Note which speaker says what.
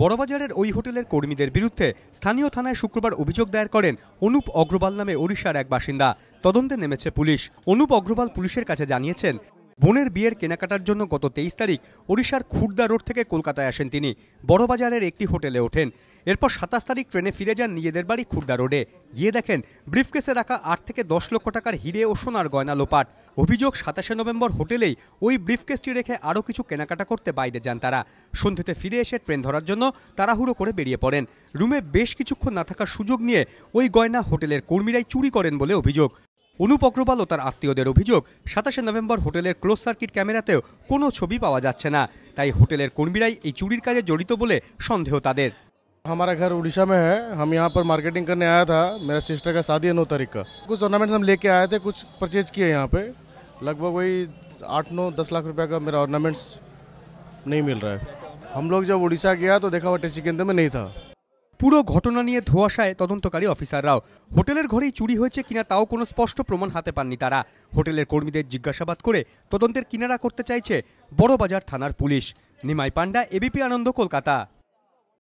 Speaker 1: বড়বাজারের ওই হোটেলের কর্মীদের বিরুদ্ধে স্থানীয় থানায় শুক্রবার অভিযোগ দায়ের করেন অনুপ অগ্রওয়াল নামে ওড়িশার এক বাসিন্দা। তদন্তে নেমেছে পুলিশ। অনুপ অগ্রওয়াল পুলিশের কাছে জানিয়েছেন, বোনের বিয়ের কেনাকাটার জন্য গত 23 তারিখ ওড়িশার খুর্দা রোড থেকে কলকাতায় আসেন তিনি। বড়বাজারের একটি হোটেলে ওঠেন। এরপর 27 তারিখ ট্রেনে ফিরে যান নিজেদের বাড়ি খুর্দা রোডে। গিয়ে দেখেন ব্রিফকেসে রাখা 8 থেকে 10 লক্ষ টাকার হিরে ও সোনার গয়না লোপাট। অভিযোগ, 27 নভেম্বর হোটেলেই ওই ব্রিফকেসটি রেখে আরও কিছু কেনাকাটা করতে বাইরে যান তারা। সন্ধ্যেতে ফিরে এসে ট্রেন ধরার জন্য তাড়াহুড়ো করে বেরিয়ে পড়েন। রুমে বেশ কিছুক্ষণ না থাকার সুযোগ নিয়ে ওই গয়না হোটেলের কর্মীরাই চুরি করেন বলে অভিযোগ। অনুপ অগ্রওয়াল ও তার আত্মীয়দের অভিযোগ, 27 নভেম্বর হোটেলের ক্লোজ সার্কিট ক্যামেরাতেও কোনো ছবি পাওয়া যাচ্ছে না। তাই হোটেলের কর্মীরাই এই চুরির কাজে জড়িত বলে সন্দেহ তাদের।
Speaker 2: हमारा घर उड़ीसा में है। हम यहाँ पर मार्केटिंग करने आया था। मेरा सिस्टर का शादी है 9 तारीख का। कुछ ऑर्नामेंट्स हम लेके आए थे, कुछ परचेज किए यहाँ पे। लगभग वही 8-9-10 लाख रुपए का मेरा ऑर्नामेंट्स नहीं मिल रहा है। हम लोग जब उड़ीसा गया तो देखा वो टेची केंद्र में नहीं था।
Speaker 1: পুরো ঘটনা নিয়ে ধোঁয়াশায় তদন্তকারী অফিসাররাও। হোটেলের ঘরেই চুরি হয়েছে কিনা তাও কোনো স্পষ্ট প্রমাণ হাতে পাননি তারা। হোটেলের কর্মীদের জিজ্ঞাসাবাদ করে তদন্তের কিনারা করতে চাইছে বড়বাজার থানার পুলিশ। নিমাই পান্ডা, এবিপি আনন্দ, কলকাতা।